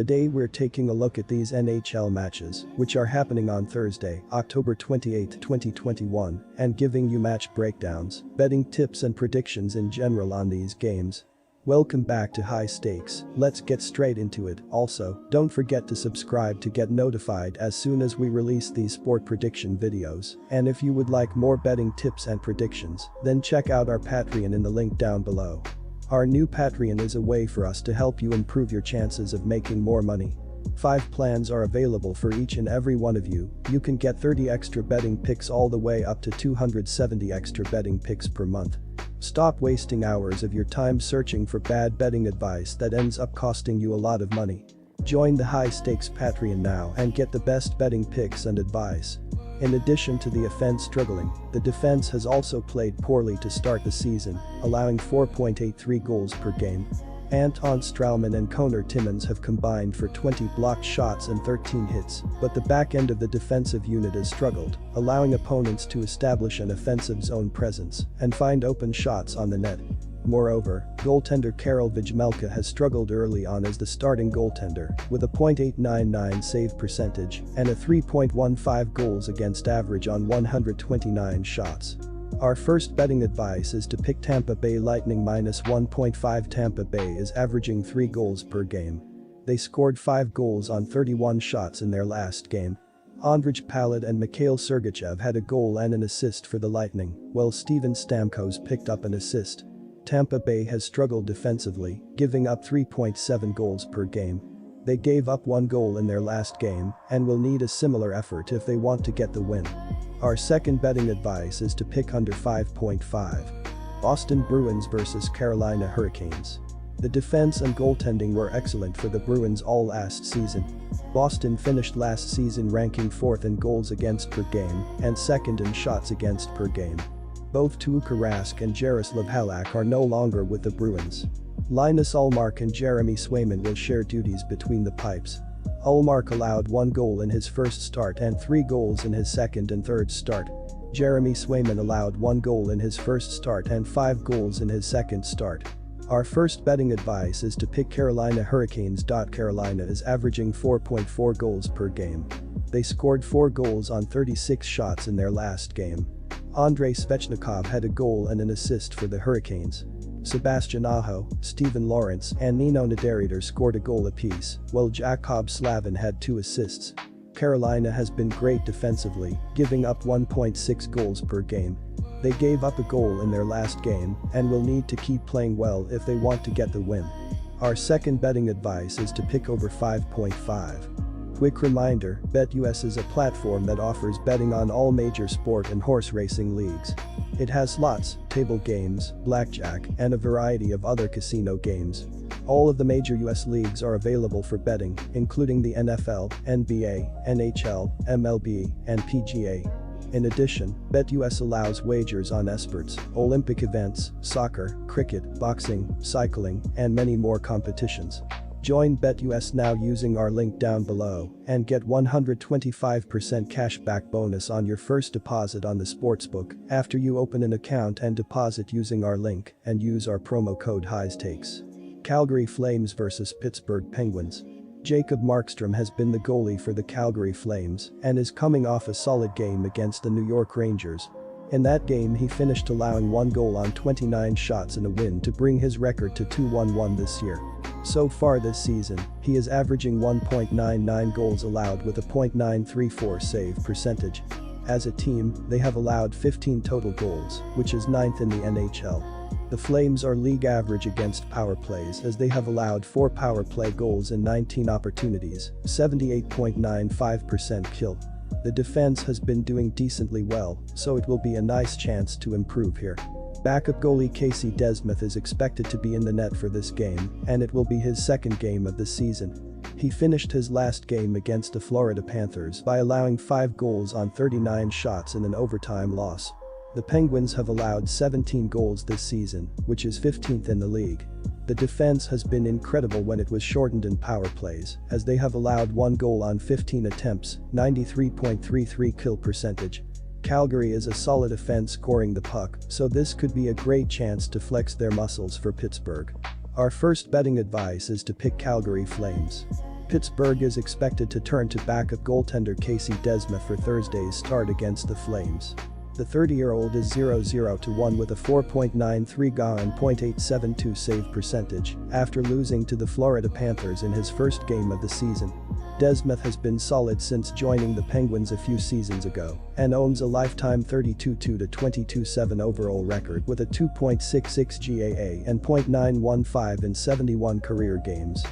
Today we're taking a look at these NHL matches, which are happening on Thursday, October 28, 2021, and giving you match breakdowns, betting tips and predictions in general on these games. Welcome back to High Stakes, let's get straight into it. Also, don't forget to subscribe to get notified as soon as we release these sport prediction videos, and if you would like more betting tips and predictions, then check out our Patreon in the link down below. Our new Patreon is a way for us to help you improve your chances of making more money. 5 plans are available for each and every one of you. You can get 30 extra betting picks all the way up to 270 extra betting picks per month. Stop wasting hours of your time searching for bad betting advice that ends up costing you a lot of money. Join the High Stakes Patreon now and get the best betting picks and advice. In addition to the offense struggling, the defense has also played poorly to start the season, allowing 4.83 goals per game. Anton Stralman and Connor Timmins have combined for 20 blocked shots and 13 hits, but the back end of the defensive unit has struggled, allowing opponents to establish an offensive zone presence and find open shots on the net. Moreover, goaltender Karel Vejmelka has struggled early on as the starting goaltender, with a .899 save percentage and a 3.15 goals against average on 129 shots. Our first betting advice is to pick Tampa Bay Lightning -1.5. Tampa Bay is averaging 3 goals per game. They scored 5 goals on 31 shots in their last game. Ondrej Palat and Mikhail Sergachev had a goal and an assist for the Lightning, while Steven Stamkos picked up an assist. Tampa Bay has struggled defensively, giving up 3.7 goals per game. They gave up 1 goal in their last game and will need a similar effort if they want to get the win. Our second betting advice is to pick under 5.5. Boston Bruins vs Carolina Hurricanes. The defense and goaltending were excellent for the Bruins all last season. Boston finished last season ranking 4th in goals against per game and 2nd in shots against per game. Both Tuukka Rask and Jaroslav Halak are no longer with the Bruins. Linus Ullmark and Jeremy Swayman will share duties between the pipes. Ullmark allowed 1 goal in his first start and 3 goals in his second and third start. Jeremy Swayman allowed 1 goal in his first start and 5 goals in his second start. Our first betting advice is to pick Carolina Hurricanes. Carolina is averaging 4.4 goals per game. They scored 4 goals on 36 shots in their last game. Andrei Svechnikov had a goal and an assist for the Hurricanes. Sebastian Aho, Steven Lawrence and Nino Niederreiter scored a goal apiece, while Jakob Slavin had 2 assists. Carolina has been great defensively, giving up 1.6 goals per game. They gave up a goal in their last game and will need to keep playing well if they want to get the win. Our second betting advice is to pick over 5.5. Quick reminder, BetUS is a platform that offers betting on all major sport and horse racing leagues. It has slots, table games, blackjack, and a variety of other casino games. All of the major US leagues are available for betting, including the NFL, NBA, NHL, MLB, and PGA. In addition, BetUS allows wagers on esports, Olympic events, soccer, cricket, boxing, cycling, and many more competitions. Join BetUS now using our link down below and get 125% cashback bonus on your first deposit on the sportsbook after you open an account and deposit using our link and use our promo code HIGHSTAKES. Calgary Flames vs Pittsburgh Penguins. Jacob Markstrom has been the goalie for the Calgary Flames and is coming off a solid game against the New York Rangers. In that game he finished allowing 1 goal on 29 shots in a win to bring his record to 2-1-1 this year. So far this season, he is averaging 1.99 goals allowed with a .934 save percentage. As a team, they have allowed 15 total goals, which is 9th in the NHL. The Flames are league average against power plays as they have allowed 4 power play goals in 19 opportunities, 78.95% kill. The defense has been doing decently well, so it will be a nice chance to improve here. Backup goalie Casey DeSmith is expected to be in the net for this game, and it will be his second game of the season. He finished his last game against the Florida Panthers by allowing 5 goals on 39 shots in an overtime loss. The Penguins have allowed 17 goals this season, which is 15th in the league. The defense has been incredible when it was shortened in power plays, as they have allowed 1 goal on 15 attempts, 93.33 kill percentage. Calgary is a solid offense scoring the puck, so this could be a great chance to flex their muscles for Pittsburgh. Our first betting advice is to pick Calgary Flames. Pittsburgh is expected to turn to backup goaltender Casey DeSmith for Thursday's start against the Flames. The 30-year-old is 0-0-1 with a 4.93 GA and .872 save percentage after losing to the Florida Panthers in his first game of the season. DeSmith has been solid since joining the Penguins a few seasons ago and owns a lifetime 32-2-22-7 overall record with a 2.66 GAA and .915 in 71 career games.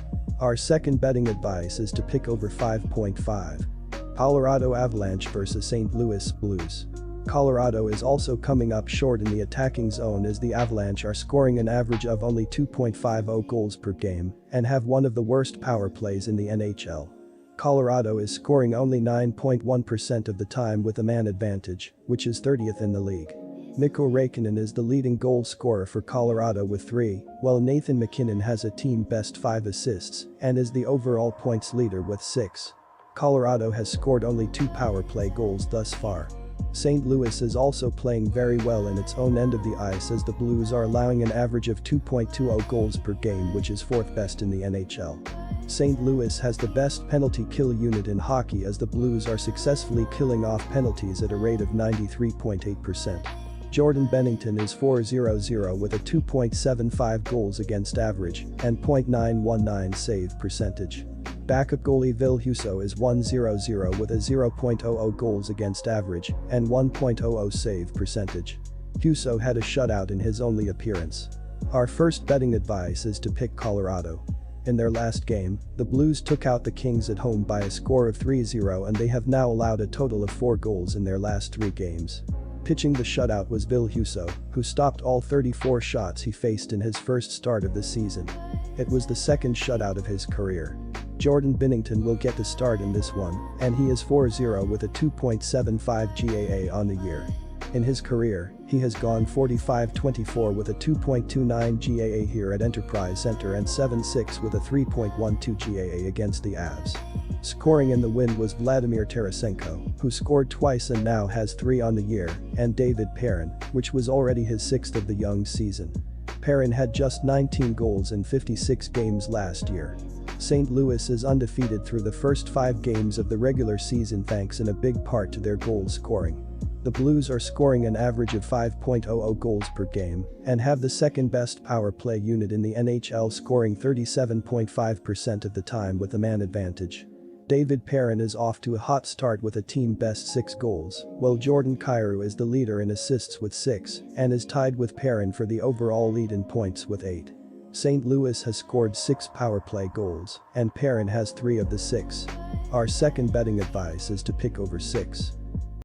Our second betting advice is to pick over 5.5. Colorado Avalanche vs St. Louis Blues. Colorado is also coming up short in the attacking zone as the Avalanche are scoring an average of only 2.50 goals per game and have one of the worst power plays in the NHL. Colorado is scoring only 9.1% of the time with a man advantage, which is 30th in the league. Mikko Räikkönen is the leading goal scorer for Colorado with 3, while Nathan MacKinnon has a team-best 5 assists and is the overall points leader with 6. Colorado has scored only 2 power play goals thus far. St. Louis is also playing very well in its own end of the ice as the Blues are allowing an average of 2.20 goals per game, which is 4th best in the NHL. St. Louis has the best penalty kill unit in hockey as the Blues are successfully killing off penalties at a rate of 93.8%. Jordan Binnington is 4-0-0 with a 2.75 goals against average and .919 save percentage. Backup goalie Ville Husso is 1-0-0 with a 0.00 goals against average and 1.00 save percentage. Husso had a shutout in his only appearance. Our first betting advice is to pick Colorado. In their last game, the Blues took out the Kings at home by a score of 3-0 and they have now allowed a total of 4 goals in their last 3 games. Pitching the shutout was Ville Husso, who stopped all 34 shots he faced in his first start of the season. It was the second shutout of his career. Jordan Binnington will get the start in this one, and he is 4-0 with a 2.75 GAA on the year. In his career, he has gone 45-24 with a 2.29 GAA here at Enterprise Center and 7-6 with a 3.12 GAA against the Avs. Scoring in the win was Vladimir Tarasenko, who scored twice and now has 3 on the year, and David Perron, which was already his 6th of the young season. Perron had just 19 goals in 56 games last year. St. Louis is undefeated through the first 5 games of the regular season thanks in a big part to their goal scoring. The Blues are scoring an average of 5.00 goals per game and have the second best power play unit in the NHL, scoring 37.5% of the time with a man advantage. David Perron is off to a hot start with a team-best 6 goals, while Jordan Kyrou is the leader in assists with 6 and is tied with Perron for the overall lead in points with 8. St. Louis has scored 6 power play goals, and Perron has 3 of the 6. Our second betting advice is to pick over 6.